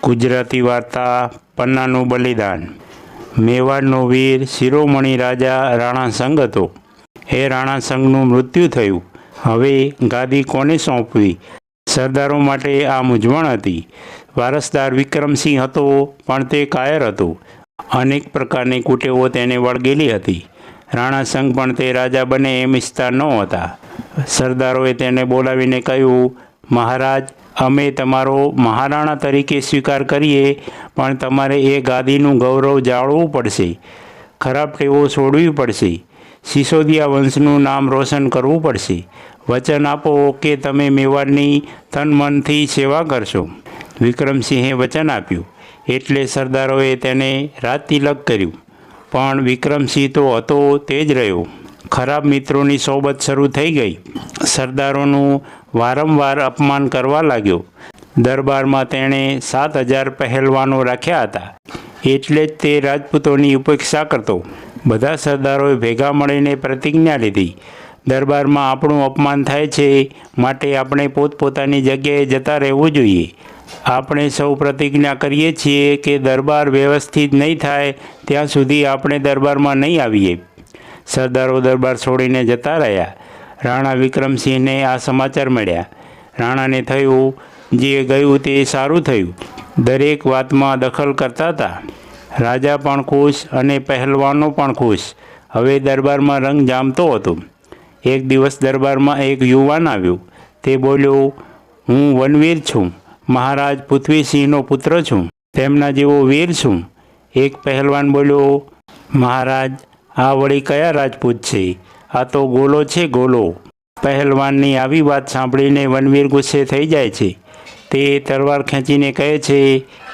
ગુજરાતી વાર્તા પન્નાનું બલિદાન। મેવાડનો વીર શિરોમણી રાજા રાણાસંગ હતો। એ રાણાસંગનું મૃત્યુ થયું। હવે ગાદી કોને સોંપવી? સરદારો માટે આ મૂંઝવણ હતી। વારસદાર વિક્રમસિંહ હતો, પણ તે કાયર હતો। અનેક પ્રકારની કુટેવો તેને વળગેલી હતી। રાણાસંગ પણ તે રાજા બને એમ ઈચ્છતા નહોતા। સરદારોએ તેને બોલાવીને કહ્યું, મહારાજ, અમે તમારો મહારાણા તરીકે સ્વીકાર કરીએ, પણ તમારે એ ગાદીનું ગૌરવ જાળવવું પડશે। ખરાબ ટેવો છોડવી પડશે। સિસોદિયા વંશનું નામ રોશન કરવું પડશે। વચન આપો કે તમે મેવાડની તન મનથી સેવા કરશો। વિક્રમસિંહે વચન આપ્યું એટલે સરદારોએ તેને રાજતિલક કર્યું। પણ વિક્રમસિંહ તો હતો તે જ રહ્યો। ખરાબ મિત્રોની સોબત શરૂ થઈ ગઈ। સરદારોનું વારંવાર અપમાન કરવા લાગ્યો। દરબારમાં તેણે 7000 પહેલવાનો રાખ્યા હતા, એટલે જ તે રાજપૂતોની ઉપેક્ષા કરતો। બધા સરદારોએ ભેગા મળીને પ્રતિજ્ઞા લીધી, દરબારમાં આપણું અપમાન થાય છે, માટે આપણે પોતપોતાની જગ્યાએ જતા રહેવું જોઈએ। આપણે સૌ પ્રતિજ્ઞા કરીએ છીએ કે દરબાર વ્યવસ્થિત નહીં થાય ત્યાં સુધી આપણે દરબારમાં નહીં આવીએ। સરદારો દરબાર છોડીને જતા રહ્યા। રાણા વિક્રમસિંહને આ સમાચાર મળ્યા। રાણાને થયું, જે ગયું તે સારું થયું। દરેક વાતમાં દખલ કરતા હતા। રાજા પણ ખુશ અને પહેલવાનો પણ ખુશ। હવે દરબારમાં રંગ જામતો હતો। એક દિવસ દરબારમાં એક યુવાન આવ્યો। તે બોલ્યો, હું વનવીર છું, મહારાજ પૃથ્વીસિંહનો પુત્ર છું, તેમના જેવો વીર છું। એક પહેલવાન બોલ્યો, મહારાજ, આ વળી કયા રાજપૂત છે? આ તો ગોલો છે, ગોલો। પહેલવાનની આવી વાત સાંભળીને વનવીર ગુસ્સે થઈ જાય છે। તે તલવાર ખેંચીને કહે છે,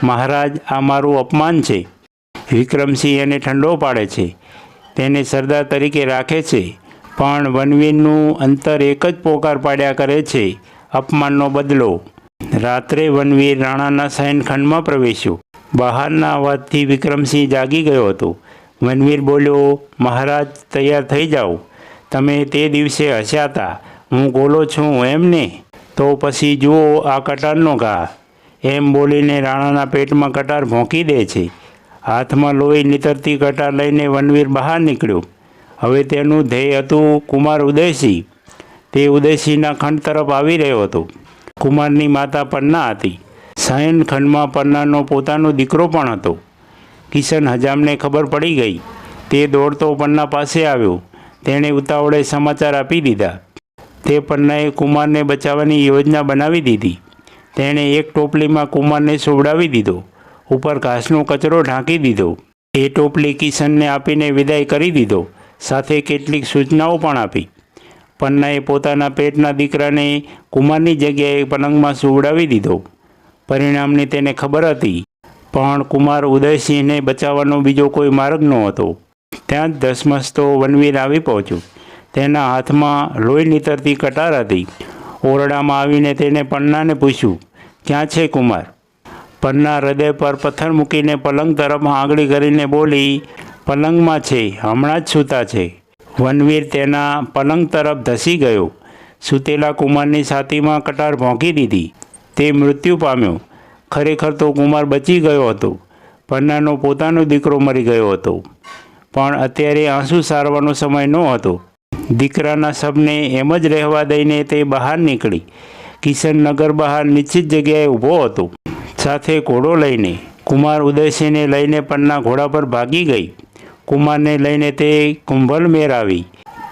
મહારાજ, આ મારું અપમાન છે। વિક્રમસિંહ એને ઠંડો પાડે છે, તેને સરદાર તરીકે રાખે છે, પણ વનવીરનું અંતર એક જ પોકાર પાડ્યા કરે છે, અપમાનનો બદલો। રાત્રે વનવીર રાણાના શયનખંડમાં પ્રવેશ્યો। બહારના અવાજથી વિક્રમસિંહ જાગી ગયો હતો। વનવીર બોલ્યો, મહારાજ, તૈયાર થઈ જાઓ। તમે તે દિવસે હસ્યા હતા, હું ગોલો છું એમને? તો પછી જુઓ આ કટારનો ઘા। એમ બોલીને રાણાના પેટમાં કટાર ભોંકી દે છે। હાથમાં લોહી નીતરતી કટાર લઈને વનવીર બહાર નીકળ્યો। હવે તેનું ધ્યેય હતું કુમાર ઉદયસિંહ। તે ઉદયસિંહના ખંડ તરફ આવી રહ્યો હતો। કુમારની માતા પન્ના હતી। શયનખંડમાં પન્નાનો પોતાનો દીકરો પણ હતો। કિશન હજામને ખબર પડી ગઈ। તે દોડતો પન્ના પાસે આવ્યો। તેણે ઉતાવળે સમાચાર આપી દીધા। તે પન્નાએ કુમારને બચાવવાની યોજના બનાવી દીધી। તેણે એક ટોપલીમાં કુમારને સુવડાવી દીધો, ઉપર ઘાસનો કચરો ઢાંકી દીધો। એ ટોપલી કિશનને આપીને વિદાય કરી દીધો, સાથે કેટલીક સૂચનાઓ પણ આપી। પન્નાએ પોતાના પેટના દીકરાને કુમારની જગ્યાએ પલંગમાં સુવડાવી દીધો। પરિણામની તેને ખબર હતી, પણ કુમાર ઉદયસિંહને બચાવવાનો બીજો કોઈ માર્ગ નહોતો। ત્યાં જ ધસમસતો વનવીર આવી પહોંચ્યો। તેના હાથમાં લોહી નીતરતી કટાર હતી। ઓરડામાં આવીને તેને પન્નાને પૂછ્યું, ક્યાં છે કુમાર? પન્ના હૃદય પર પથ્થર મૂકીને પલંગ તરફ આંગળી કરીને બોલી, પલંગમાં છે, હમણાં જ સૂતા છે। વનવીર તેના પલંગ તરફ ધસી ગયો। સૂતેલા કુમારની છાતીમાં કટાર ભોંકી દીધી। તે મૃત્યુ પામ્યો। ખરેખર તો કુમાર બચી ગયો હતો। પન્નાનો પોતાનો દીકરો મરી ગયો હતો, પણ અત્યારે આંસુ સારવાનો સમય નહોતો। દીકરાના શબને એમ જ રહેવા દઈને તે બહાર નીકળી। કિશન નગર બહાર નિશ્ચિત જગ્યાએ ઊભો હતો, સાથે ઘોડો લઈને। કુમાર ઉદયસિંહને લઈને પન્ના ઘોડા પર ભાગી ગઈ। કુમારને લઈને તે કુંભલમેર આવી।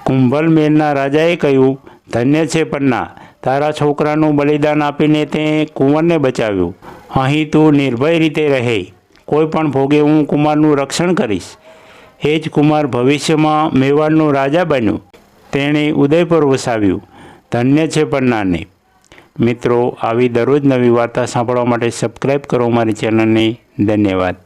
કુંભલમેરના રાજાએ કહ્યું, ધન્ય છે પન્ના, તારા છોકરાનું બલિદાન આપીને તે કુંવરને બચાવ્યો। અહીં તું નિર્ભય રીતે રહે, કોઈ પણ ભોગે હું કુમારનું રક્ષણ કરીશ। એ જ કુમાર ભવિષ્યમાં મેવાડનો રાજા બન્યો। તેણે ઉદયપુર વસાવ્યું। ધન્ય છે પન્નાને। મિત્રો, આવી દરરોજ નવી વાર્તા સાંભળવા માટે સબસ્ક્રાઈબ કરો મારી ચેનલને। ધન્યવાદ।